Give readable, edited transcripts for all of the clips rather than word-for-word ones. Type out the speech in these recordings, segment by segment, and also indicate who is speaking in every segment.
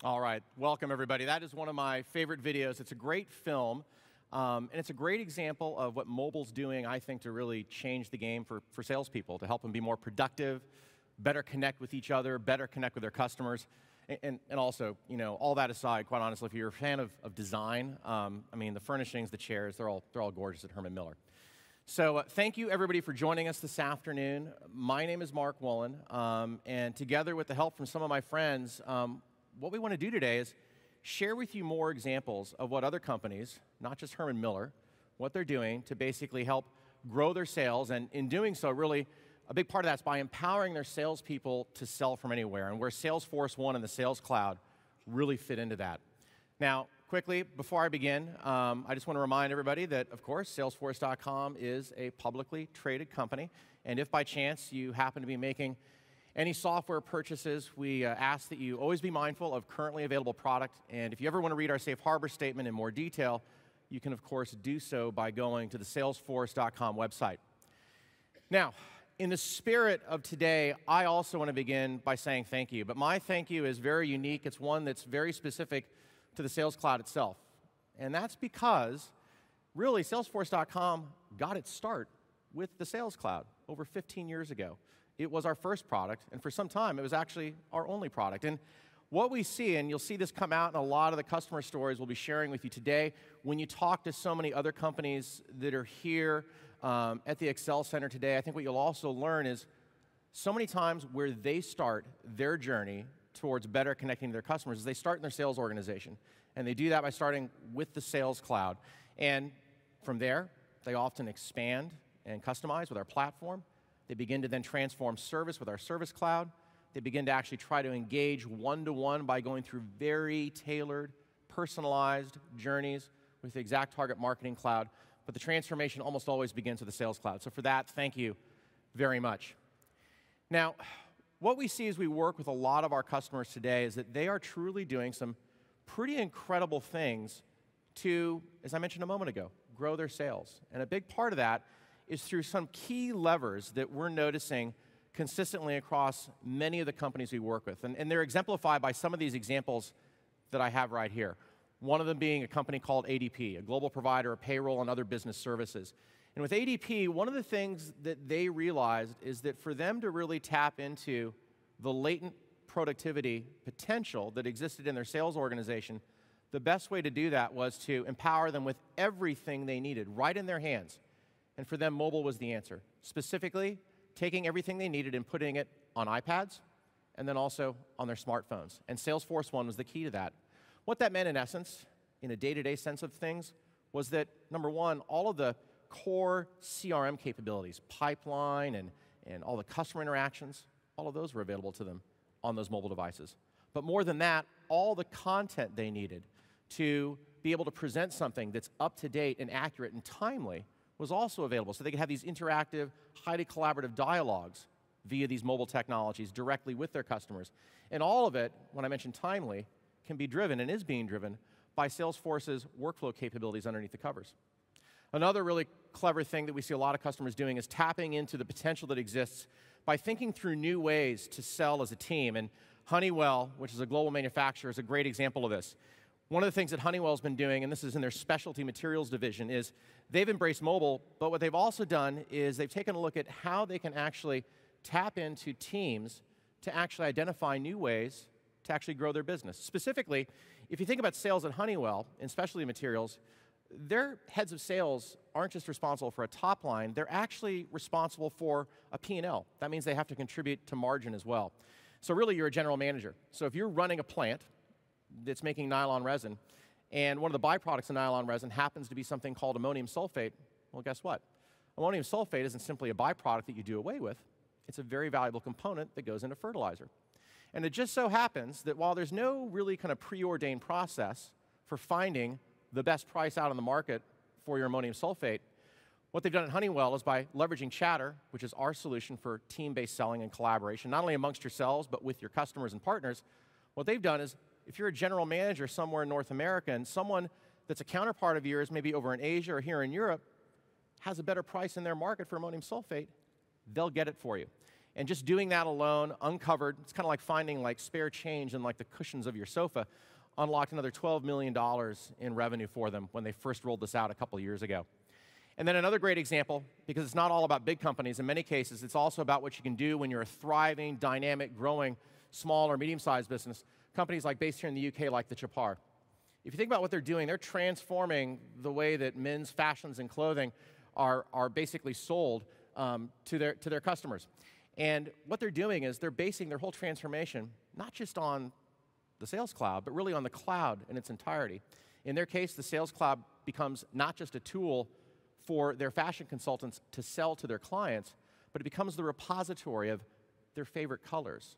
Speaker 1: All right, welcome everybody. That is one of my favorite videos. It's a great film, and it's a great example of what mobile's doing, I think, to really change the game for salespeople, to help them be more productive, better connect with each other, better connect with their customers. And also, you know, all that aside, quite honestly, if you're a fan of design, I mean, the furnishings, the chairs, they're all gorgeous at Herman Miller. So thank you, everybody, for joining us this afternoon. My name is Mark Woolen, and together with the help from some of my friends, what we want to do today is share with you more examples of what other companies, not just Herman Miller, what they're doing to basically help grow their sales, and in doing so, really, a big part of that's by empowering their salespeople to sell from anywhere, and where Salesforce1 and the Sales Cloud really fit into that. Now, quickly, before I begin, I just want to remind everybody that, of course, Salesforce.com is a publicly traded company, and if by chance you happen to be making any software purchases, we ask that you always be mindful of currently available product, and if you ever want to read our safe harbor statement in more detail, you can, of course, do so by going to the Salesforce.com website. Now, in the spirit of today, I also want to begin by saying thank you, but my thank you is very unique. It's one that's very specific to the Sales Cloud itself, and that's because, really, Salesforce.com got its start with the Sales Cloud over 15 years ago. It was our first product, and for some time, it was actually our only product. And what we see, and you'll see this come out in a lot of the customer stories we'll be sharing with you today, when you talk to so many other companies that are here at the Excel Center today, I think what you'll also learn is so many times where they start their journey towards better connecting to their customers is they start in their sales organization. And they do that by starting with the Sales Cloud. And from there, they often expand and customize with our platform. They begin to then transform service with our Service Cloud. They begin to actually try to engage one-to-one by going through very tailored, personalized journeys with the exact target marketing cloud. But the transformation almost always begins with the Sales Cloud. So for that, thank you very much. Now, what we see as we work with a lot of our customers today is that they are truly doing some pretty incredible things to, as I mentioned a moment ago, grow their sales. And a big part of that is through some key levers that we're noticing consistently across many of the companies we work with. And they're exemplified by some of these examples that I have right here. One of them being a company called ADP, a global provider of payroll and other business services. And with ADP, one of the things that they realized is that for them to really tap into the latent productivity potential that existed in their sales organization, the best way to do that was to empower them with everything they needed right in their hands. And for them, mobile was the answer. Specifically, taking everything they needed and putting it on iPads and then also on their smartphones. And Salesforce1 was the key to that. What that meant, in essence, in a day-to-day sense of things, was that, number one, all of the core CRM capabilities, pipeline and all the customer interactions, all of those were available to them on those mobile devices. But more than that, all the content they needed to be able to present something that's up-to-date and accurate and timely was also available. So they could have these interactive, highly collaborative dialogues via these mobile technologies directly with their customers. And all of it, when I mention timely, can be driven and is being driven by Salesforce's workflow capabilities underneath the covers. Another really clever thing that we see a lot of customers doing is tapping into the potential that exists by thinking through new ways to sell as a team. And Honeywell, which is a global manufacturer, is a great example of this. One of the things that Honeywell's been doing, and this is in their specialty materials division, is they've embraced mobile, but what they've also done is they've taken a look at how they can actually tap into teams to actually identify new ways to actually grow their business. Specifically, if you think about sales at Honeywell in specialty materials, their heads of sales aren't just responsible for a top line, they're actually responsible for a P&L. That means they have to contribute to margin as well. So really, you're a general manager. So if you're running a plant that's making nylon resin, and one of the byproducts of nylon resin happens to be something called ammonium sulfate, well, guess what? Ammonium sulfate isn't simply a byproduct that you do away with. It's a very valuable component that goes into fertilizer. And it just so happens that while there's no really kind of preordained process for finding the best price out on the market for your ammonium sulfate, what they've done at Honeywell is by leveraging Chatter, which is our solution for team-based selling and collaboration, not only amongst yourselves, but with your customers and partners, what they've done is, if you're a general manager somewhere in North America and someone that's a counterpart of yours, maybe over in Asia or here in Europe, has a better price in their market for ammonium sulfate, they'll get it for you. And just doing that alone, uncovered, it's kind of like finding like spare change in like the cushions of your sofa, unlocked another $12 million in revenue for them when they first rolled this out a couple of years ago. And then another great example, because it's not all about big companies. In many cases, it's also about what you can do when you're a thriving, dynamic, growing, small or medium-sized business. Companies like based here in the UK, like the Chapar. If you think about what they're doing, they're transforming the way that men's fashions and clothing are basically sold to their customers. And what they're doing is they're basing their whole transformation not just on the Sales Cloud, but really on the cloud in its entirety. In their case, the Sales Cloud becomes not just a tool for their fashion consultants to sell to their clients, but it becomes the repository of their favorite colors,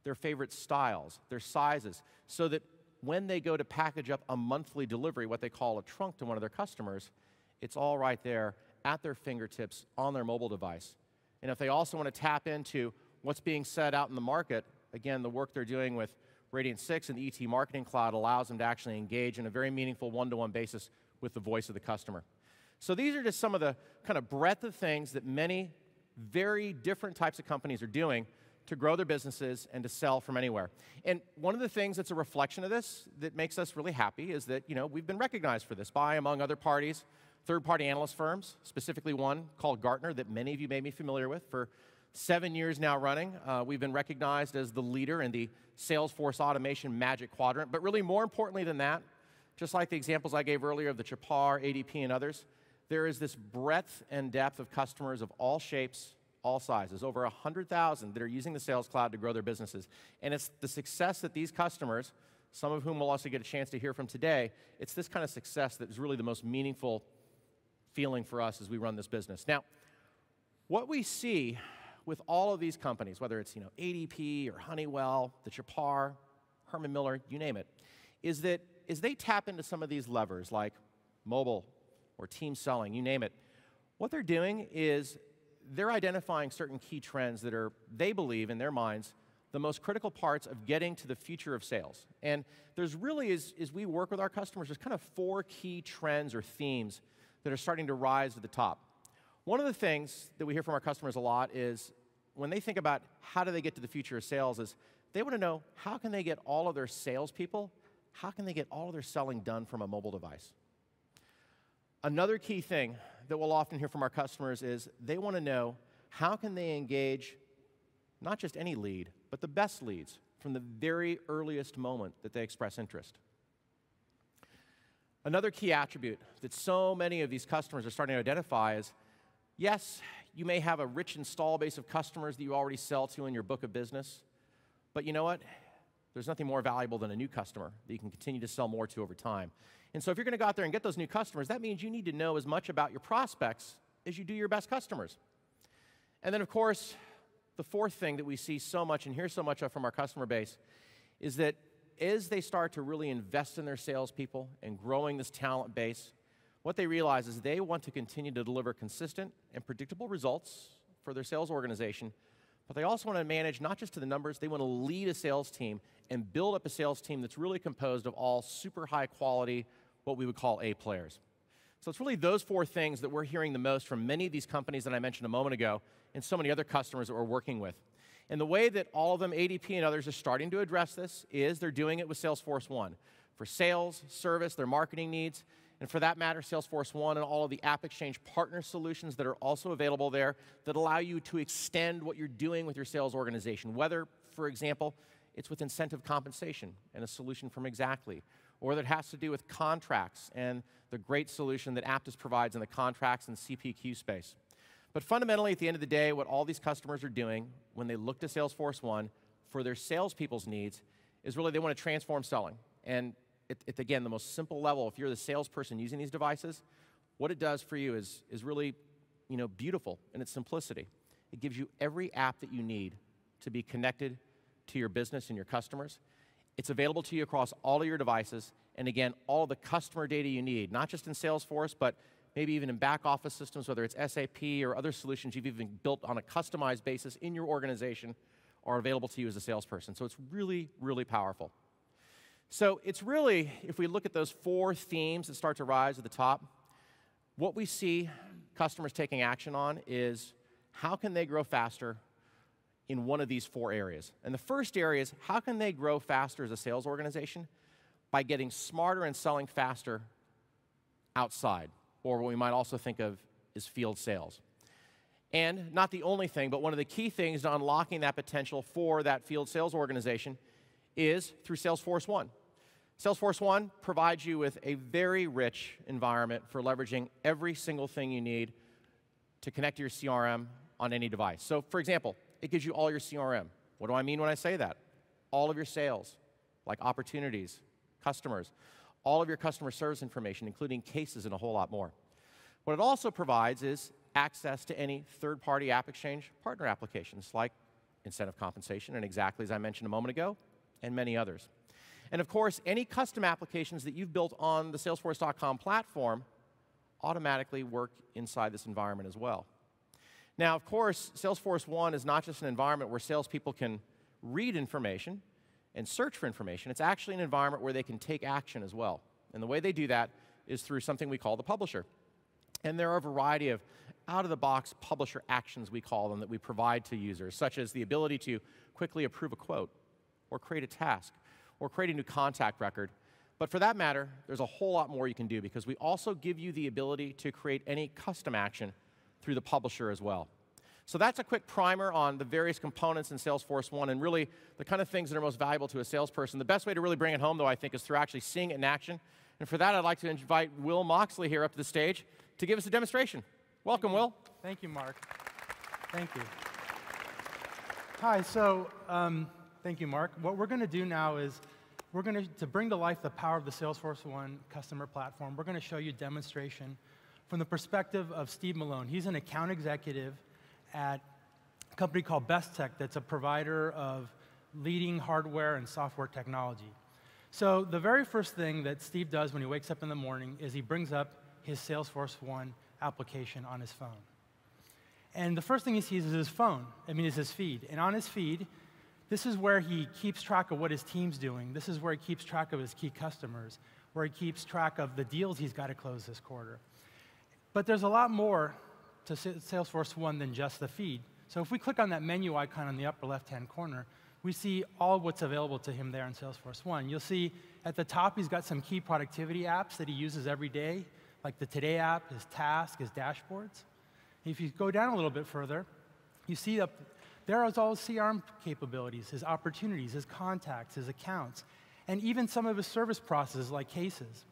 Speaker 1: their favorite styles, their sizes, so that when they go to package up a monthly delivery, what they call a trunk to one of their customers, it's all right there at their fingertips on their mobile device. And if they also want to tap into what's being said out in the market, again, the work they're doing with Radiant6 and the ET Marketing Cloud allows them to actually engage in a very meaningful one-to-one basis with the voice of the customer. So these are just some of the kind of breadth of things that many very different types of companies are doing to grow their businesses and to sell from anywhere. And one of the things that's a reflection of this that makes us really happy is that, we've been recognized for this by, among other parties, third-party analyst firms, specifically one called Gartner that many of you may be familiar with. For 7 years now running, we've been recognized as the leader in the Salesforce Automation Magic Quadrant. But really more importantly than that, just like the examples I gave earlier of the Chapar, ADP, and others, there is this breadth and depth of customers of all shapes, all sizes, over 100,000 that are using the Sales Cloud to grow their businesses. And it's the success that these customers, some of whom we'll also get a chance to hear from today, it's this kind of success that is really the most meaningful feeling for us as we run this business. Now, what we see with all of these companies, whether it's ADP or Honeywell, the Chapar, Herman Miller, you name it, is that as they tap into some of these levers like mobile or team selling, you name it, what they're doing is they're identifying certain key trends that are, they believe in their minds, the most critical parts of getting to the future of sales. And there's really, as we work with our customers, there's kind of 4 key trends or themes that are starting to rise to the top. One of the things that we hear from our customers a lot is when they think about how do they get to the future of sales is they want to know how can they get all of their salespeople, how can they get all of their selling done from a mobile device. Another key thing that we'll often hear from our customers is they want to know how can they engage not just any lead, but the best leads from the very earliest moment that they express interest. Another key attribute that so many of these customers are starting to identify is, yes, you may have a rich install base of customers that you already sell to in your book of business, but you know what? There's nothing more valuable than a new customer that you can continue to sell more to over time. And so if you're going to go out there and get those new customers, that means you need to know as much about your prospects as you do your best customers. And then, of course, the fourth thing that we see so much and hear so much of from our customer base is that as they start to really invest in their salespeople and growing this talent base, what they realize is they want to continue to deliver consistent and predictable results for their sales organization, but they also want to manage not just to the numbers, they want to lead a sales team and build up a sales team that's really composed of all super high quality, what we would call A players. So it's really those 4 things that we're hearing the most from many of these companies that I mentioned a moment ago and so many other customers that we're working with. And the way that all of them, ADP and others, are starting to address this is they're doing it with Salesforce1 for sales, service, their marketing needs, and for that matter, Salesforce1 and all of the AppExchange partner solutions that are also available there that allow you to extend what you're doing with your sales organization, whether, for example, it's with incentive compensation and a solution from Exactly, or that has to do with contracts and the great solution that Aptus provides in the contracts and CPQ space. But fundamentally, at the end of the day, what all these customers are doing when they look to Salesforce1 for their salespeople's needs is really they want to transform selling. And it's again, the most simple level. If you're the salesperson using these devices, what it does for you is really beautiful in its simplicity. It gives you every app that you need to be connected to your business and your customers. It's available to you across all of your devices, and again, all the customer data you need, not just in Salesforce, but maybe even in back office systems, whether it's SAP or other solutions you've even built on a customized basis in your organization, are available to you as a salesperson. So it's really, really powerful. So it's really, if we look at those 4 themes that start to rise at the top, what we see customers taking action on is how can they grow faster in one of these 4 areas. And the first area is, how can they grow faster as a sales organization? By getting smarter and selling faster outside, or what we might also think of as field sales. And not the only thing, but one of the key things to unlocking that potential for that field sales organization is through Salesforce1. Salesforce1 provides you with a very rich environment for leveraging every single thing you need to connect to your CRM on any device. So, for example, it gives you all your CRM. What do I mean when I say that? All of your sales, like opportunities, customers, all of your customer service information, including cases and a whole lot more. What it also provides is access to any third-party App Exchange partner applications, like incentive compensation, and exactly as I mentioned a moment ago, and many others. And of course, any custom applications that you've built on the Salesforce.com platform automatically work inside this environment as well. Now, of course, Salesforce1 is not just an environment where salespeople can read information and search for information. It's actually an environment where they can take action as well. And the way they do that is through something we call the publisher. And there are a variety of out-of-the-box publisher actions, we call them, that we provide to users, such as the ability to quickly approve a quote, or create a task, or create a new contact record. But for that matter, there's a whole lot more you can do, because we also give you the ability to create any custom action through the publisher as well. So that's a quick primer on the various components in Salesforce1 and really the kind of things that are most valuable to a salesperson. The best way to really bring it home, though, I think, is through actually seeing it in action. And for that, I'd like to invite Will Moxley here up to the stage to give us a demonstration. Welcome, Will.
Speaker 2: Thank you, Mark. Thank you. Hi, so thank you, Mark. What we're going to do now is we're going to bring to life the power of the Salesforce1 customer platform, we're going to show you a demonstration from the perspective of Steve Malone. He's an account executive at a company called Best Tech that's a provider of leading hardware and software technology. So the very first thing that Steve does when he wakes up in the morning is he brings up his Salesforce1 application on his phone. And the first thing he sees is his phone, is his feed. And on his feed, this is where he keeps track of what his team's doing. This is where he keeps track of his key customers, where he keeps track of the deals he's got to close this quarter. But there's a lot more to Salesforce1 than just the feed. So if we click on that menu icon in the upper left-hand corner, we see all what's available to him there in Salesforce1. You'll see at the top he's got some key productivity apps that he uses every day, like the Today app, his task, his dashboards. If you go down a little bit further, you see up there is all his CRM capabilities, his opportunities, his contacts, his accounts, and even some of his service processes like cases.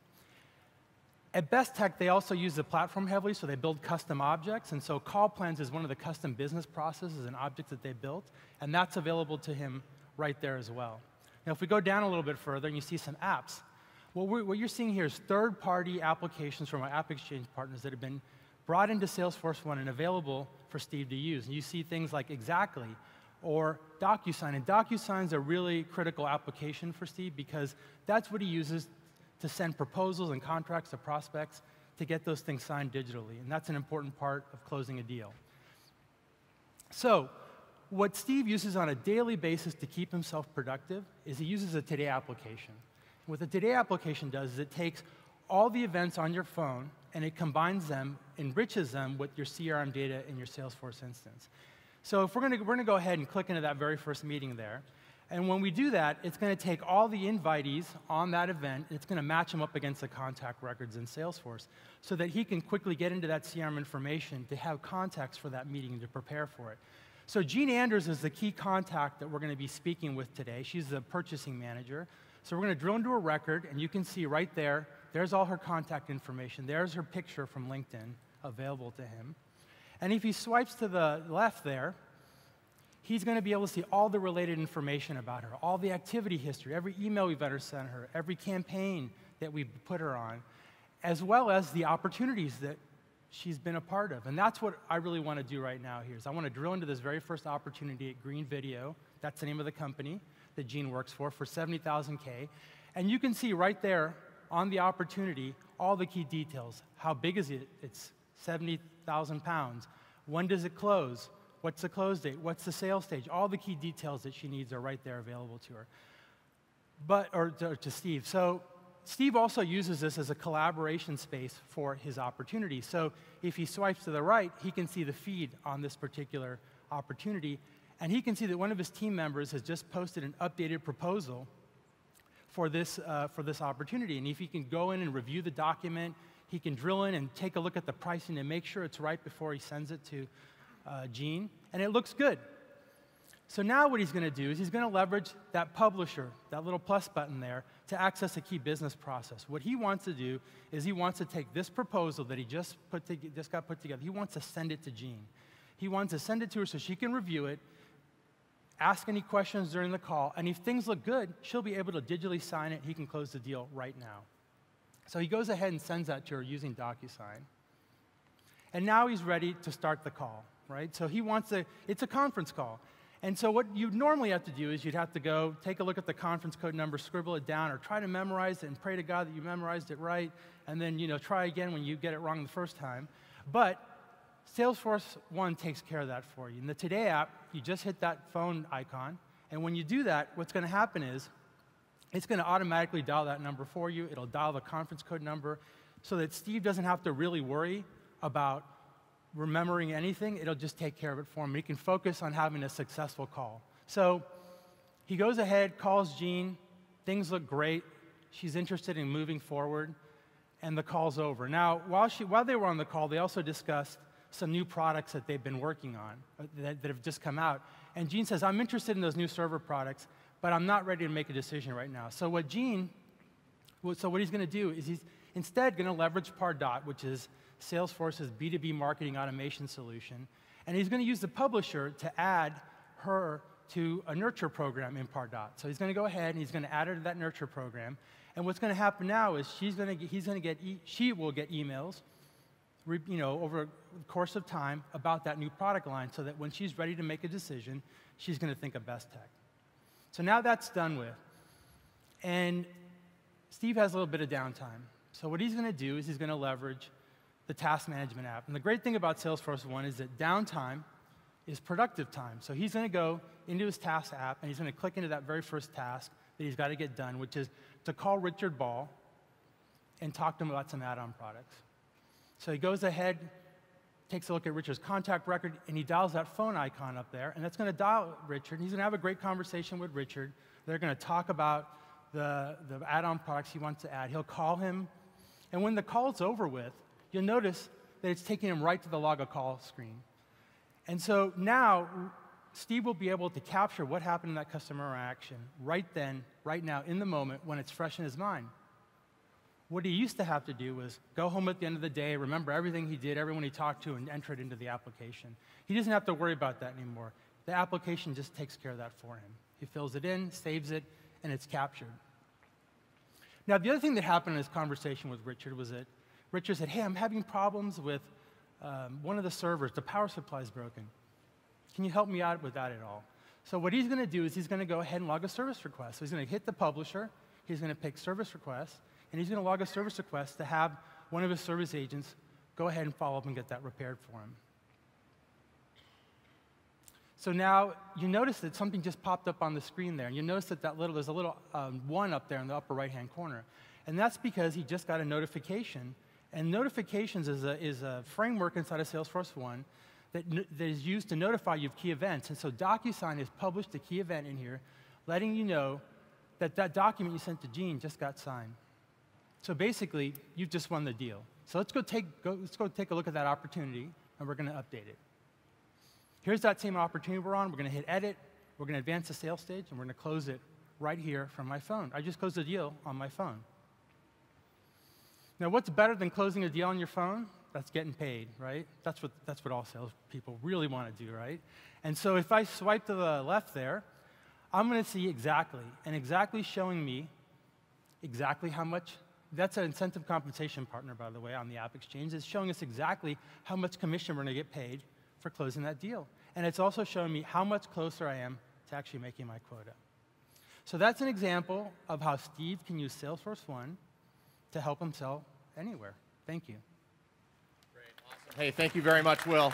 Speaker 2: At Best Tech, they also use the platform heavily, so they build custom objects, and so call plans is one of the custom business processes and objects that they built, and that's available to him right there as well. Now, if we go down a little bit further and you see some apps, what you're seeing here is third-party applications from our App Exchange partners that have been brought into Salesforce1 and available for Steve to use. And you see things like Exactly or DocuSign. And DocuSign's a really critical application for Steve because that's what he uses to send proposals and contracts to prospects to get those things signed digitally. And that's an important part of closing a deal. So what Steve uses on a daily basis to keep himself productive is he uses a Today application. What the Today application does is it takes all the events on your phone and it combines them, enriches them with your CRM data in your Salesforce instance. So if we're going to go ahead and click into that very first meeting there. And when we do that, it's going to take all the invitees on that event, and it's going to match them up against the contact records in Salesforce so that he can quickly get into that CRM information to have context for that meeting to prepare for it. So Jean Anders is the key contact that we're going to be speaking with today. She's the purchasing manager. So we're going to drill into a record, and you can see right there, there's all her contact information. There's her picture from LinkedIn available to him. And if he swipes to the left there, he's going to be able to see all the related information about her, all the activity history, every email we've ever sent her, every campaign that we've put her on, as well as the opportunities that she's been a part of. And that's what I really want to do right now here is I want to drill into this very first opportunity at Green Video. That's the name of the company that Jean works for $70,000K. And you can see right there on the opportunity all the key details. How big is it? It's 70,000 pounds. When does it close? What's the close date? What's the sales stage? All the key details that she needs are right there available to her. Or to Steve. So Steve also uses this as a collaboration space for his opportunity. So if he swipes to the right, he can see the feed on this particular opportunity. And he can see that one of his team members has just posted an updated proposal for this opportunity. And if he can go in and review the document, he can drill in and take a look at the pricing and make sure it's right before he sends it to Gene, and it looks good. So now what he's going to do is he's going to leverage that publisher, that little plus button there, to access a key business process. What he wants to do is he wants to take this proposal that he just got put together, he wants to send it to Gene. He wants to send it to her so she can review it, ask any questions during the call, and if things look good, she'll be able to digitally sign it. He can close the deal right now. So he goes ahead and sends that to her using DocuSign. And now he's ready to start the call, right? So it's a conference call. And so what you'd normally have to do is you'd have to go take a look at the conference code number, scribble it down, or try to memorize it and pray to God that you memorized it right, and then try again when you get it wrong the first time. But Salesforce1 takes care of that for you. In the Today app, you just hit that phone icon, and when you do that, what's going to happen is it's going to automatically dial that number for you. It'll dial the conference code number so that Steve doesn't have to really worry about remembering anything. It'll just take care of it for him. He can focus on having a successful call. So he goes ahead, calls Jean. Things look great. She's interested in moving forward, and the call's over. Now, while they were on the call, they also discussed some new products that they've been working on that have just come out. And Jean says, I'm interested in those new server products, but I'm not ready to make a decision right now. So what he's going to do is he's instead going to leverage Pardot, which is Salesforce's B2B marketing automation solution, and he's going to use the publisher to add her to a nurture program in Pardot. So he's going to go ahead and he's going to add her to that nurture program. And what's going to happen now is she will get emails, over the course of time about that new product line, so that when she's ready to make a decision, she's going to think of Best Tech. So now that's done with, and Steve has a little bit of downtime. So what he's going to do is he's going to leverage the task management app. And the great thing about Salesforce1 is that downtime is productive time. So he's going to go into his task app, and he's going to click into that very first task that he's got to get done, which is to call Richard Ball and talk to him about some add-on products. So he goes ahead, takes a look at Richard's contact record, and he dials that phone icon up there, and that's going to dial Richard. He's going to have a great conversation with Richard. They're going to talk about the add-on products he wants to add. He'll call him, and when the call's over with, you'll notice that it's taking him right to the log a call screen. And so now, Steve will be able to capture what happened in that customer interaction right then, right now, in the moment, when it's fresh in his mind. What he used to have to do was go home at the end of the day, remember everything he did, everyone he talked to, and enter it into the application. He doesn't have to worry about that anymore. The application just takes care of that for him. He fills it in, saves it, and it's captured. Now, the other thing that happened in this conversation with Richard was that Richard said, hey, I'm having problems with one of the servers. The power supply is broken. Can you help me out with that at all? So what he's going to do is he's going to go ahead and log a service request. So he's going to hit the publisher. He's going to pick service request. And he's going to log a service request to have one of his service agents go ahead and follow up and get that repaired for him. So now you notice that something just popped up on the screen there. And you notice that there's a little 1 up there in the upper right-hand corner. And that's because he just got a notification. And notifications is a framework inside of Salesforce1 that is used to notify you of key events. And so DocuSign has published a key event in here, letting you know that that document you sent to Gene just got signed. So basically, you've just won the deal. So let's go take a look at that opportunity, and we're going to update it. Here's that same opportunity we're on. We're going to hit Edit. We're going to advance the sales stage, and we're going to close it right here from my phone. I just closed the deal on my phone. Now, what's better than closing a deal on your phone? That's getting paid, right? That's what all salespeople really want to do, right? And so if I swipe to the left there, I'm going to see exactly showing me exactly how much. That's an incentive compensation partner, by the way, on the App Exchange. It's showing us exactly how much commission we're going to get paid for closing that deal. And it's also showing me how much closer I am to actually making my quota. So that's an example of how Steve can use Salesforce1 to help him sell anywhere. Thank you.
Speaker 1: Great, awesome. Hey, thank you very much, Will.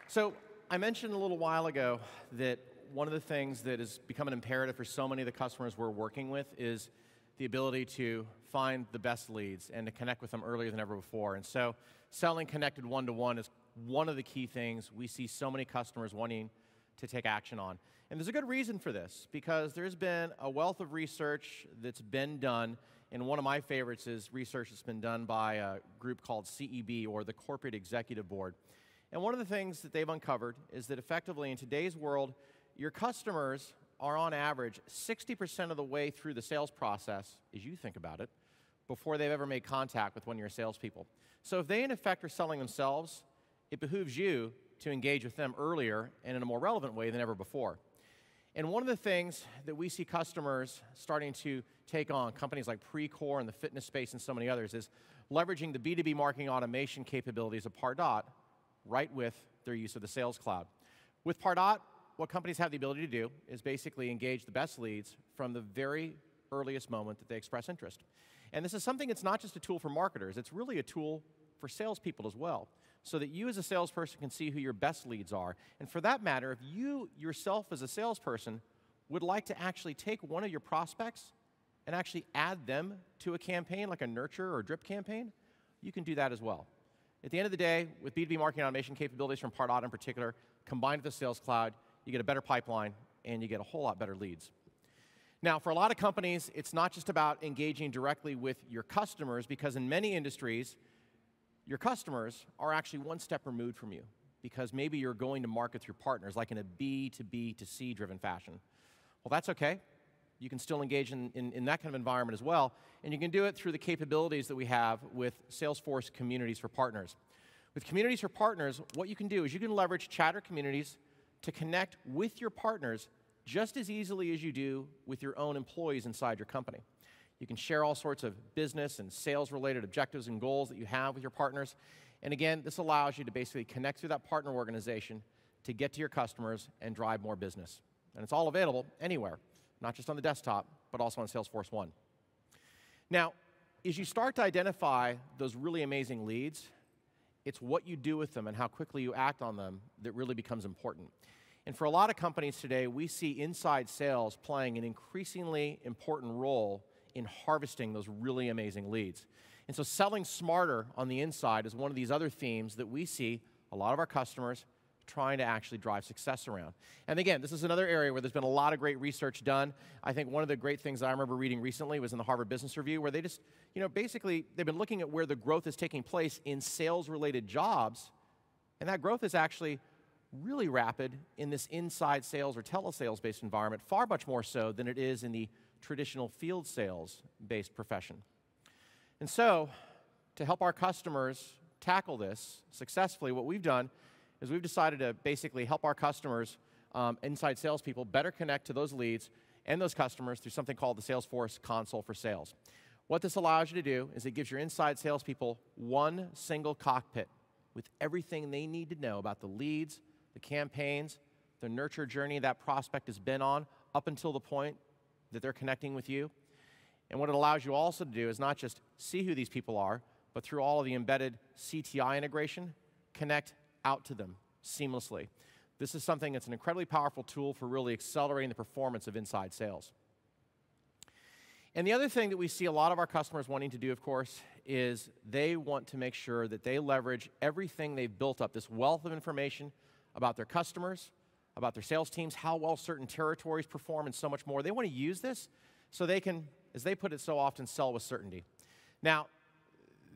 Speaker 1: So I mentioned a little while ago that one of the things that has become an imperative for so many of the customers we're working with is the ability to find the best leads and to connect with them earlier than ever before. And so selling connected one-to-one is one of the key things we see so many customers wanting to take action on. And there's a good reason for this, because there's been a wealth of research that's been done, and one of my favorites is research that's been done by a group called CEB, or the Corporate Executive Board. And one of the things that they've uncovered is that effectively in today's world, your customers are on average 60% of the way through the sales process, as you think about it, before they've ever made contact with one of your salespeople. So if they in effect are selling themselves, it behooves you to engage with them earlier and in a more relevant way than ever before. And one of the things that we see customers starting to take on, companies like Precor and the fitness space and so many others, is leveraging the B2B marketing automation capabilities of Pardot right with their use of the Sales Cloud. With Pardot, what companies have the ability to do is basically engage the best leads from the very earliest moment that they express interest. And this is something that's not just a tool for marketers, it's really a tool for salespeople as well, so that you as a salesperson can see who your best leads are. And for that matter, if you yourself as a salesperson would like to actually take one of your prospects and actually add them to a campaign, like a nurture or drip campaign, you can do that as well. At the end of the day, with B2B marketing automation capabilities from Pardot in particular, combined with the Sales Cloud, you get a better pipeline and you get a whole lot better leads. Now, for a lot of companies, it's not just about engaging directly with your customers, because in many industries, your customers are actually one step removed from you, because maybe you're going to market through partners, like in a B2B to C driven fashion. Well, that's okay. You can still engage in that kind of environment as well, and you can do it through the capabilities that we have with Salesforce Communities for Partners. With Communities for Partners, what you can do is you can leverage chatter communities to connect with your partners just as easily as you do with your own employees inside your company. You can share all sorts of business and sales-related objectives and goals that you have with your partners. And again, this allows you to basically connect through that partner organization to get to your customers and drive more business. And it's all available anywhere, not just on the desktop, but also on Salesforce1. Now, as you start to identify those really amazing leads, it's what you do with them and how quickly you act on them that really becomes important. And for a lot of companies today, we see inside sales playing an increasingly important role in harvesting those really amazing leads. And so selling smarter on the inside is one of these other themes that we see a lot of our customers trying to actually drive success around. And again, this is another area where there's been a lot of great research done. I think one of the great things that I remember reading recently was in the Harvard Business Review, where they just, basically they've been looking at where the growth is taking place in sales-related jobs, and that growth is actually really rapid in this inside sales or telesales-based environment, far much more so than it is in the traditional field sales-based profession. And so, to help our customers tackle this successfully, what we've done is we've decided to basically help our customers, inside salespeople, better connect to those leads and those customers through something called the Salesforce Console for Sales. What this allows you to do is it gives your inside salespeople one single cockpit with everything they need to know about the leads, the campaigns, the nurture journey that prospect has been on up until the point that they're connecting with you. And what it allows you also to do is not just see who these people are, but through all of the embedded CTI integration, connect out to them seamlessly. This is something that's an incredibly powerful tool for really accelerating the performance of inside sales. And the other thing that we see a lot of our customers wanting to do, of course, is they want to make sure that they leverage everything they've built up, this wealth of information about their customers, about their sales teams, how well certain territories perform, and so much more. They want to use this so they can, as they put it so often, sell with certainty. Now,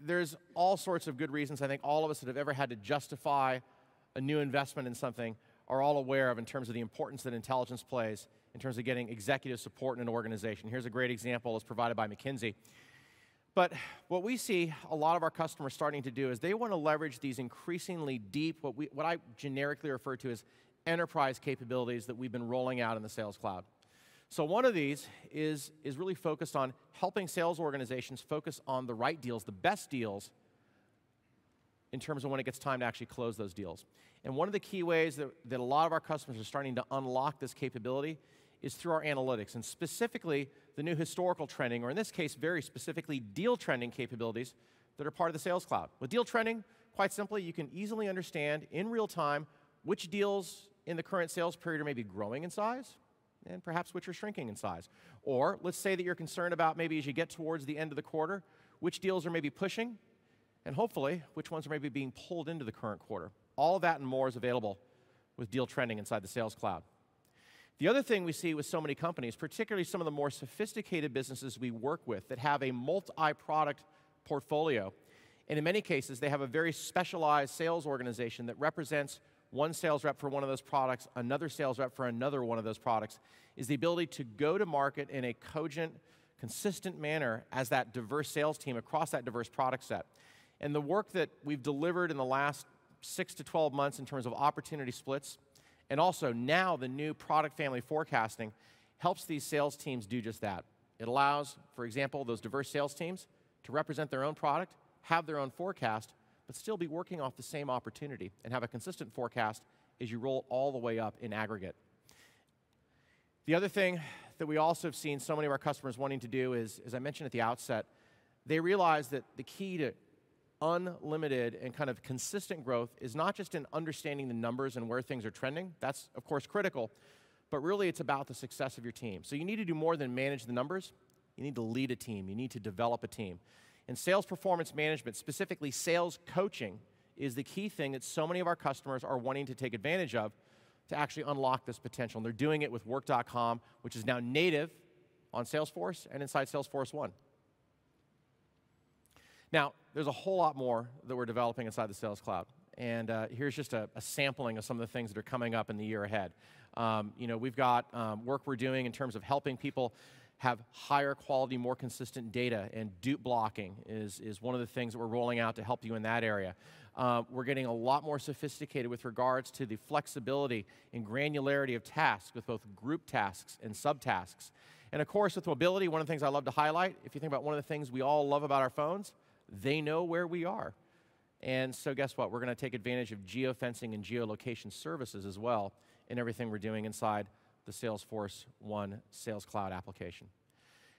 Speaker 1: there's all sorts of good reasons I think all of us that have ever had to justify a new investment in something are all aware of in terms of the importance that intelligence plays in terms of getting executive support in an organization. Here's a great example as provided by McKinsey. But what we see a lot of our customers starting to do is they want to leverage these increasingly deep, what I generically refer to as enterprise capabilities that we've been rolling out in the Sales Cloud. So one of these is really focused on helping sales organizations focus on the right deals, the best deals, in terms of when it gets time to actually close those deals. And one of the key ways that a lot of our customers are starting to unlock this capability is through our analytics, and specifically the new historical trending, or in this case, very specifically, deal trending capabilities that are part of the Sales Cloud. With deal trending, quite simply, you can easily understand in real time which deals in the current sales period are maybe growing in size, and perhaps which are shrinking in size. Or let's say that you're concerned about maybe as you get towards the end of the quarter, which deals are maybe pushing, and hopefully, which ones are maybe being pulled into the current quarter. All of that and more is available with deal trending inside the Sales Cloud. The other thing we see with so many companies, particularly some of the more sophisticated businesses we work with that have a multi-product portfolio, and in many cases, they have a very specialized sales organization that represents one sales rep for one of those products, another sales rep for another one of those products, is the ability to go to market in a cogent, consistent manner as that diverse sales team across that diverse product set. And the work that we've delivered in the last 6 to 12 months in terms of opportunity splits, and also now the new product family forecasting, helps these sales teams do just that. It allows, for example, those diverse sales teams to represent their own product, have their own forecast, but still be working off the same opportunity and have a consistent forecast as you roll all the way up in aggregate. The other thing that we also have seen so many of our customers wanting to do is, as I mentioned at the outset, they realize that the key to unlimited and kind of consistent growth is not just in understanding the numbers and where things are trending. That's, of course, critical, but really it's about the success of your team. So you need to do more than manage the numbers. You need to lead a team. You need to develop a team. And sales performance management, specifically sales coaching, is the key thing that so many of our customers are wanting to take advantage of to actually unlock this potential. And they're doing it with Work.com, which is now native on Salesforce and inside Salesforce1. Now, there's a whole lot more that we're developing inside the Sales Cloud. And here's just a sampling of some of the things that are coming up in the year ahead. We've got work we're doing in terms of helping people have higher quality, more consistent data, and dupe blocking is one of the things that we're rolling out to help you in that area. We're getting a lot more sophisticated with regards to the flexibility and granularity of tasks with both group tasks and subtasks. And of course, with mobility, one of the things I love to highlight, if you think about one of the things we all love about our phones, they know where we are. And so guess what? We're going to take advantage of geofencing and geolocation services as well in everything we're doing inside the Salesforce1 Sales Cloud application.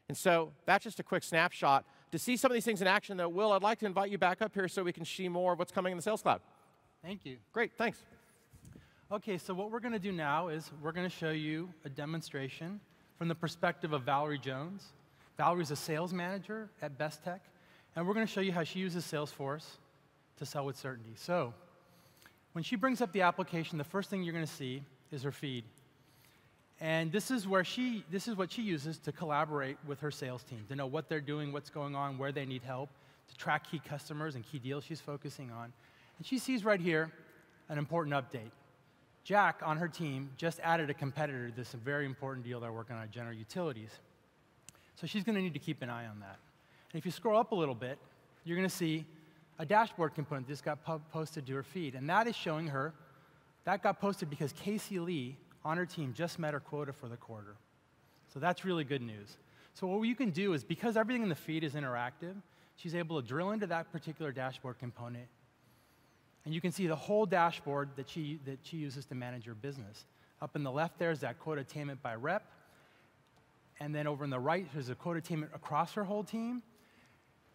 Speaker 1: And so that's just a quick snapshot. To see some of these things in action, though, Will, I'd like to invite you back up here so we can see more of what's coming in the Sales Cloud.
Speaker 2: Thank you.
Speaker 1: Great, thanks.
Speaker 2: OK, so what we're going to do now is we're going to show you a demonstration from the perspective of Valerie Jones. Valerie's a sales manager at Best Tech, and we're going to show you how she uses Salesforce to sell with certainty. So when she brings up the application, the first thing you're going to see is her feed. And this is what she uses to collaborate with her sales team, to know what they're doing, what's going on, where they need help, to track key customers and key deals she's focusing on. And she sees right here an important update. Jack, on her team, just added a competitor to this very important deal they're working on, General Utilities. So she's going to need to keep an eye on that. And if you scroll up a little bit, you're going to see a dashboard component that just got posted to her feed. And that is showing her, that got posted because Casey Lee on her team just met her quota for the quarter. So that's really good news. So what you can do is, because everything in the feed is interactive, she's able to drill into that particular dashboard component. And you can see the whole dashboard that she uses to manage her business. Up in the left there is that quota attainment by rep. And then over in the right, there's a quota attainment across her whole team.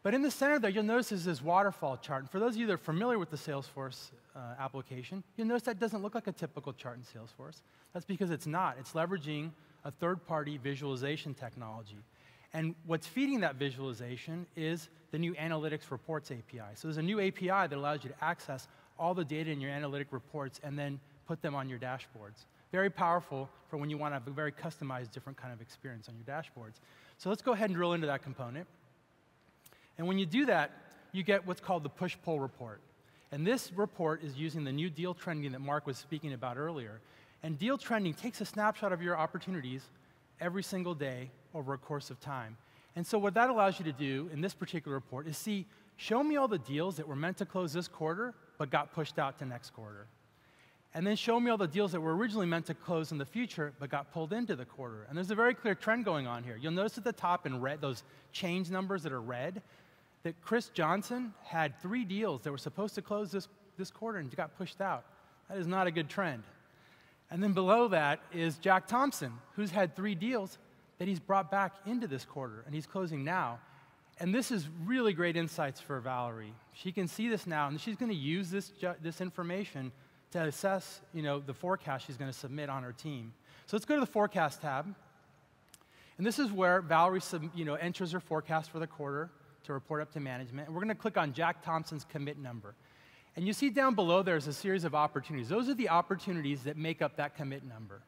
Speaker 2: But in the center there, you'll notice is this waterfall chart. And for those of you that are familiar with the Salesforce application, you'll notice that doesn't look like a typical chart in Salesforce. That's because it's not. It's leveraging a third-party visualization technology. And what's feeding that visualization is the new Analytics Reports API. So there's a new API that allows you to access all the data in your analytic reports and then put them on your dashboards. Very powerful for when you want to have a very customized, different kind of experience on your dashboards. So let's go ahead and drill into that component. And when you do that, you get what's called the push-pull report. And this report is using the new deal trending that Mark was speaking about earlier. And deal trending takes a snapshot of your opportunities every single day over a course of time. And so what that allows you to do in this particular report is see, show me all the deals that were meant to close this quarter but got pushed out to next quarter. And then show me all the deals that were originally meant to close in the future but got pulled into the quarter. And there's a very clear trend going on here. You'll notice at the top in red, those change numbers that are red, that Chris Johnson had 3 deals that were supposed to close this quarter and got pushed out. That is not a good trend. And then below that is Jack Thompson, who's had 3 deals that he's brought back into this quarter, and he's closing now. And this is really great insights for Valerie. She can see this now, and she's going to use this information to assess, the forecast she's going to submit on her team. So let's go to the Forecast tab. And this is where Valerie enters her forecast for the quarter to report up to management. And we're going to click on Jack Thompson's commit number. And you see down below there's a series of opportunities. Those are the opportunities that make up that commit number.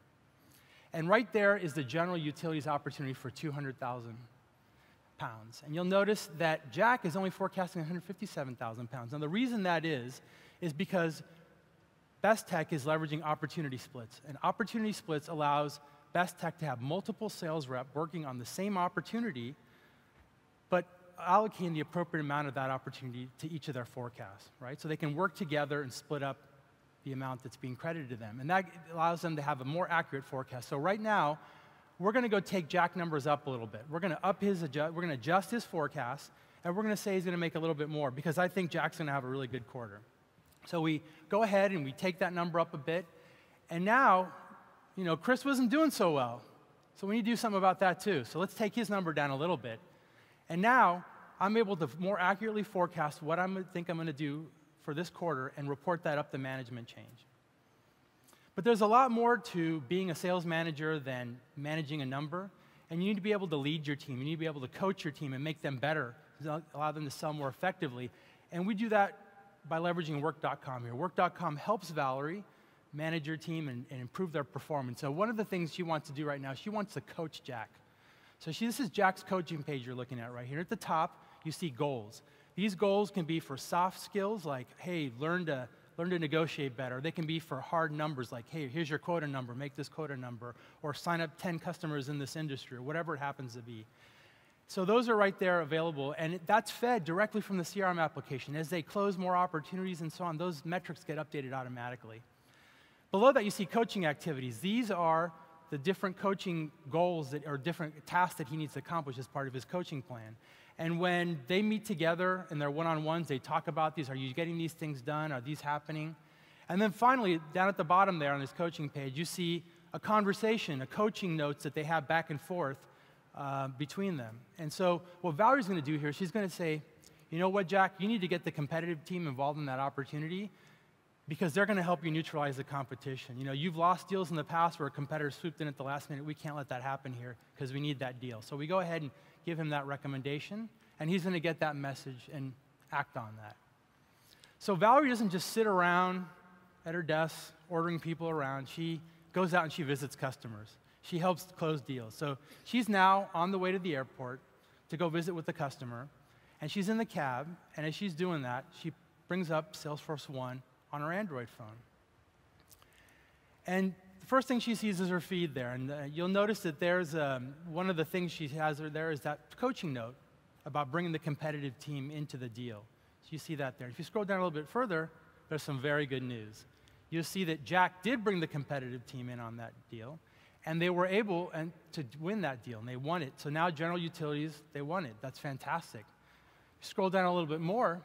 Speaker 2: And right there is the general utilities opportunity for 200,000 pounds. And you'll notice that Jack is only forecasting 157,000 pounds. Now the reason that is because Best Tech is leveraging opportunity splits. And opportunity splits allows Best Tech to have multiple sales reps working on the same opportunity, but allocating the appropriate amount of that opportunity to each of their forecasts, right? So they can work together and split up the amount that's being credited to them. And that allows them to have a more accurate forecast. So right now, we're going to go take Jack numbers up a little bit. We're going to adjust his forecast, and we're going to say he's going to make a little bit more because I think Jack's going to have a really good quarter. So we go ahead and we take that number up a bit. And now, you know, Chris wasn't doing so well. So we need to do something about that too. So let's take his number down a little bit. And now I'm able to more accurately forecast what I think I'm going to do for this quarter and report that up the management change. But there's a lot more to being a sales manager than managing a number. And you need to be able to lead your team. You need to be able to coach your team and make them better, allow them to sell more effectively. And we do that by leveraging Work.com here. Work.com helps Valerie manage your team and improve their performance. So one of the things she wants to do right now, she wants to coach Jack. So this is Jack's coaching page you're looking at right here. At the top, you see goals. These goals can be for soft skills like, hey, learn to negotiate better. They can be for hard numbers like, hey, here's your quota number, make this quota number, or sign up 10 customers in this industry, or whatever it happens to be. So those are right there available, and that's fed directly from the CRM application. As they close more opportunities and so on, those metrics get updated automatically. Below that, you see coaching activities. These are the different coaching goals or different tasks that he needs to accomplish as part of his coaching plan. And when they meet together in their one-on-ones, they talk about these. Are you getting these things done? Are these happening? And then finally, down at the bottom there on this coaching page, you see a conversation, a coaching notes that they have back and forth between them. And so what Valerie's going to do here, she's going to say, you know what, Jack, you need to get the competitive team involved in that opportunity because they're going to help you neutralize the competition. You know, you've lost deals in the past where a competitor swooped in at the last minute. We can't let that happen here because we need that deal. So we go ahead and give him that recommendation, and he's going to get that message and act on that. So Valerie doesn't just sit around at her desk ordering people around. She goes out and she visits customers. She helps close deals. So she's now on the way to the airport to go visit with the customer, and she's in the cab, and as she's doing that, she brings up Salesforce1 on her Android phone. And the first thing she sees is her feed there, and you'll notice that there's one of the things she has there is that coaching note about bringing the competitive team into the deal. So you see that there. If you scroll down a little bit further, there's some very good news. You'll see that Jack did bring the competitive team in on that deal, and they were able to win that deal, and they won it. So now General Utilities, they won it. That's fantastic. You scroll down a little bit more,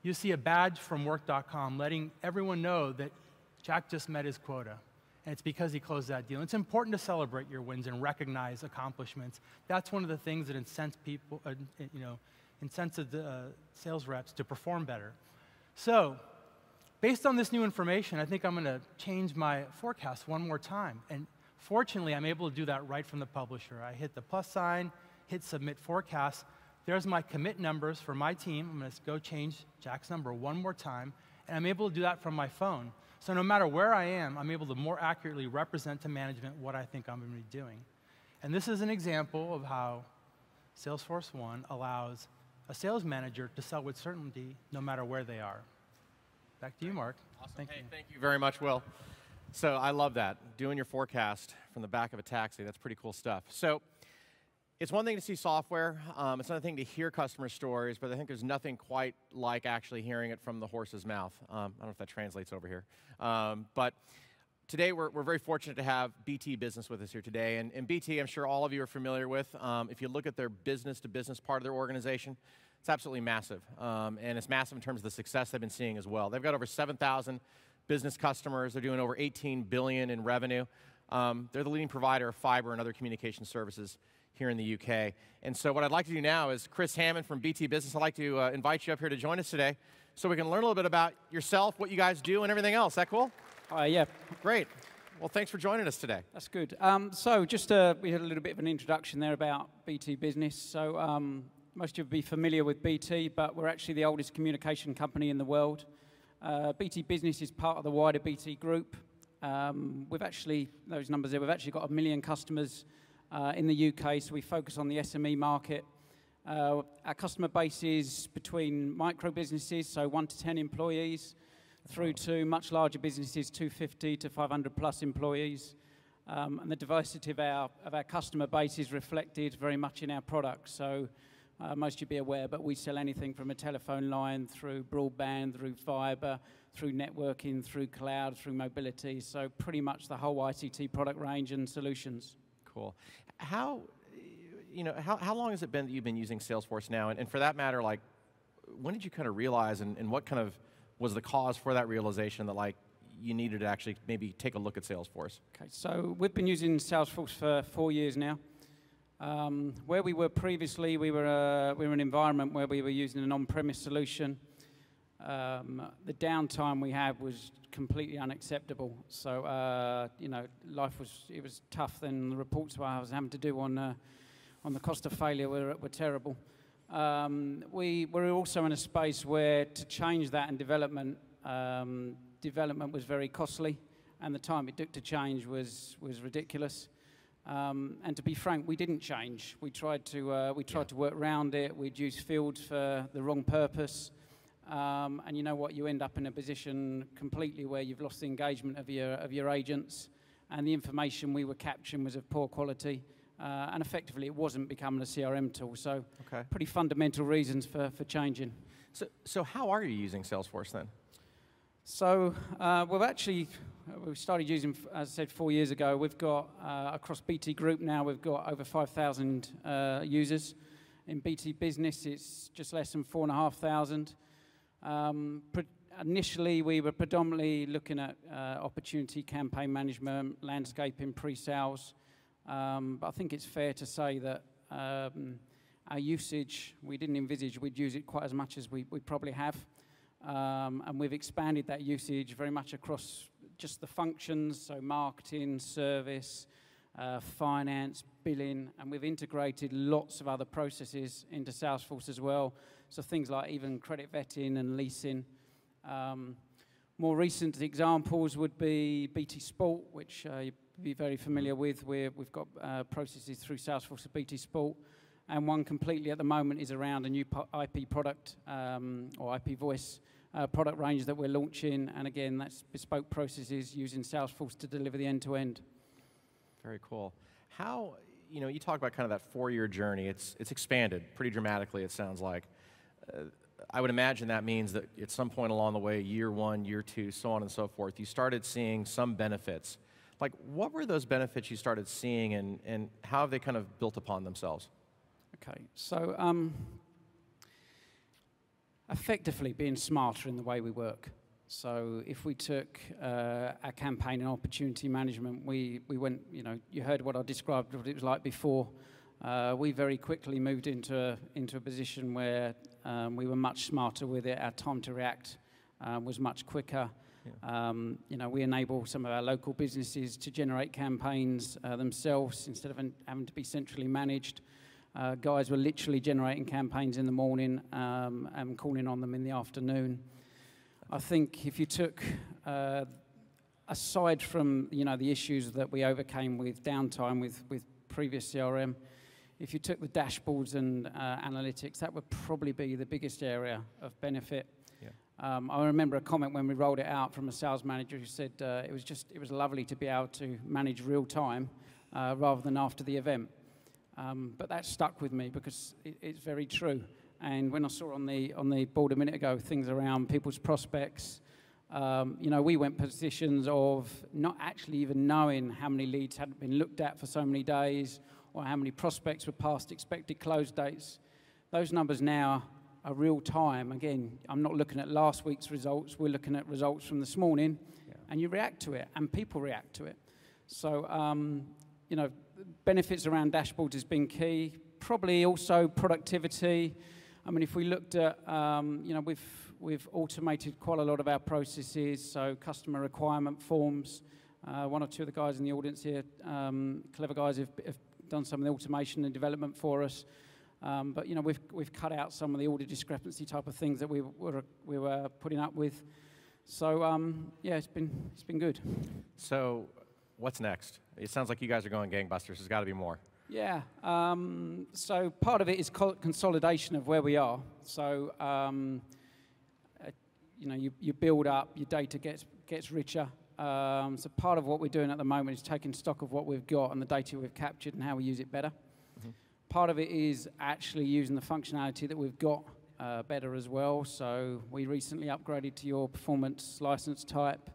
Speaker 2: you see a badge from Work.com letting everyone know that Jack just met his quota. And it's because he closed that deal. It's important to celebrate your wins and recognize accomplishments. That's one of the things that incents people, incents the sales reps to perform better. So, based on this new information, I think I'm going to change my forecast one more time. And fortunately, I'm able to do that right from the publisher. I hit the plus sign, hit submit forecast. There's my commit numbers for my team. I'm going to go change Jack's number one more time, and I'm able to do that from my phone. So no matter where I am, I'm able to more accurately represent to management what I think I'm going to be doing. And this is an example of how Salesforce1 allows a sales manager to sell with certainty no matter where they are. Back to you, Mark.
Speaker 1: Awesome. Thank you very much, Will. So I love that, doing your forecast from the back of a taxi. That's pretty cool stuff. So it's one thing to see software. It's another thing to hear customer stories, but I think there's nothing quite like actually hearing it from the horse's mouth. I don't know if that translates over here. But today, we're very fortunate to have BT Business with us here today. And BT, I'm sure all of you are familiar with. If you look at their business-to-business part of their organization, it's absolutely massive. And it's massive in terms of the success they've been seeing as well. They've got over 7,000 business customers. They're doing over $18 billion in revenue. They're the leading provider of fiber and other communication services here in the UK. And so what I'd like to do now is Chris Hammond from BT Business, I'd like to invite you up here to join us today so we can learn a little bit about yourself, what you guys do, and everything else. Is that cool?
Speaker 3: Yeah.
Speaker 1: Great. Well, thanks for joining us today.
Speaker 3: That's good. So just we had a little bit of an introduction there about BT Business. So most of you will be familiar with BT, but we're actually the oldest communication company in the world. BT Business is part of the wider BT group. We've actually, those numbers there, we've actually got 1 million customers in the UK, so we focus on the SME market. Our customer base is between micro businesses, so 1 to 10 employees, through to much larger businesses, 250 to 500 plus employees. And the diversity of our customer base is reflected very much in our products. So most of you be aware, but we sell anything from a telephone line through broadband, through fiber, through networking, through cloud, through mobility. So pretty much the whole ICT product range and solutions.
Speaker 1: Cool. How long has it been that you've been using Salesforce now? And for that matter, like, when did you kind of realize, and what kind of was the cause for that realization that, like, you needed to actually maybe take a look at Salesforce?
Speaker 3: Okay, so we've been using Salesforce for 4 years now. Where we were previously, we were an environment where we were using an on-premise solution. The downtime we had was completely unacceptable. So, life was tough. Then the reports I was having to do on the cost of failure were terrible. We were also in a space where to change that in development was very costly, and the time it took to change was ridiculous. And to be frank, we didn't change. We tried to work around it. We'd use fields for the wrong purpose. And you know what? You end up in a position completely where you've lost the engagement of your agents, and the information we were capturing was of poor quality, and effectively it wasn't becoming a CRM tool. So, pretty fundamental reasons for changing.
Speaker 1: So how are you using Salesforce then?
Speaker 3: So we started using, as I said, 4 years ago. We've got across BT Group now, we've got over 5,000 users. In BT Business, it's just less than 4,500. Initially, we were predominantly looking at opportunity campaign management, landscaping, pre-sales. But I think it's fair to say that our usage, we didn't envisage we'd use it quite as much as we probably have. And we've expanded that usage very much across just the functions, so marketing, service, finance, billing, and we've integrated lots of other processes into Salesforce as well. So things like even credit vetting and leasing. More recent examples would be BT Sport, which you'd be very familiar with. We've got processes through Salesforce of BT Sport. And one completely at the moment is around a new IP product, or IP voice product range that we're launching. And again, that's bespoke processes using Salesforce to deliver the end-to-end.
Speaker 1: Very cool. How, you talk about kind of that 4-year journey. It's expanded pretty dramatically, it sounds like. I would imagine that means that at some point along the way, year 1, year 2, so on and so forth, you started seeing some benefits. Like, what were those benefits you started seeing, and how have they kind of built upon themselves?
Speaker 3: Okay, so effectively being smarter in the way we work. So if we took our campaign and opportunity management, we went, you heard what I described, what it was like before. We very quickly moved into a position where we were much smarter with it. Our time to react was much quicker. Yeah. We enable some of our local businesses to generate campaigns themselves instead of having to be centrally managed. Guys were literally generating campaigns in the morning and calling on them in the afternoon. I think if you took, aside from the issues that we overcame with downtime with previous CRM, if you took the dashboards and analytics, that would probably be the biggest area of benefit. Yeah. I remember a comment when we rolled it out from a sales manager who said it was lovely to be able to manage real time rather than after the event. But that stuck with me because it's very true. And when I saw on the board a minute ago things around people's prospects, we went positions of not actually even knowing how many leads hadn't been looked at for so many days, or how many prospects were past expected close dates. Those numbers now are real time. Again, I'm not looking at last week's results. We're looking at results from this morning, yeah. And you react to it, and people react to it. So, benefits around dashboards has been key. Probably also productivity. I mean, if we looked at, we've automated quite a lot of our processes, so customer requirement forms. One or two of the guys in the audience here, clever guys, have done some of the automation and development for us. But we've cut out some of the order discrepancy type of things that we were putting up with. So yeah, it's been good.
Speaker 1: So what's next? It sounds like you guys are going gangbusters. There's got to be more.
Speaker 3: Yeah. So part of it is consolidation of where we are. So you know, you build up, your data gets richer. So part of what we're doing at the moment is taking stock of what we've got and the data we've captured and how we use it better. Mm-hmm. Part of it is actually using the functionality that we've got better as well. So we recently upgraded to your performance license type.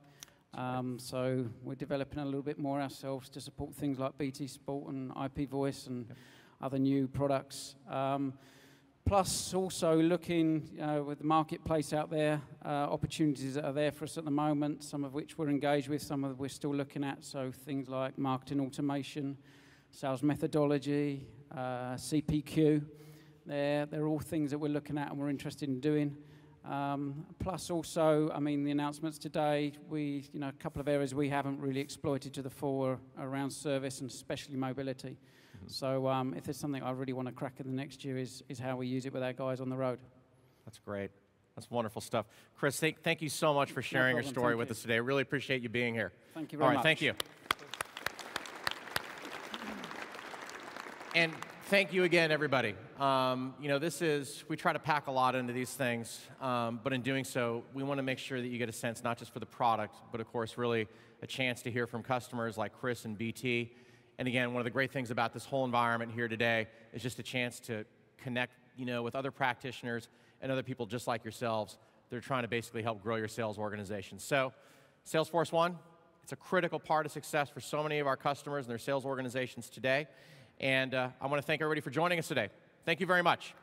Speaker 3: So we're developing a little bit more ourselves to support things like BT Sport and IP Voice and other new products. Plus also looking with the marketplace out there, opportunities that are there for us at the moment, some of which we're engaged with, some of which we're still looking at. So things like marketing automation, sales methodology, CPQ. They're all things that we're looking at and we're interested in doing. Plus also, I mean, the announcements today, a couple of areas we haven't really exploited to the full around service and especially mobility. Mm-hmm. So if there's something I really want to crack in the next year is how we use it with our guys on the road. That's
Speaker 1: great. That's wonderful stuff. Chris, thank you so much for sharing your story with us today. I really appreciate you being here.
Speaker 3: Thank you very much.
Speaker 1: All right, thank you. And thank you again, everybody. We try to pack a lot into these things, but in doing so, we want to make sure that you get a sense not just for the product, but of course, really a chance to hear from customers like Chris and BT. And again, one of the great things about this whole environment here today is just a chance to connect, with other practitioners and other people just like yourselves. They're trying to basically help grow your sales organization. So, Salesforce1, it's a critical part of success for so many of our customers and their sales organizations today. And I want to thank everybody for joining us today. Thank you very much.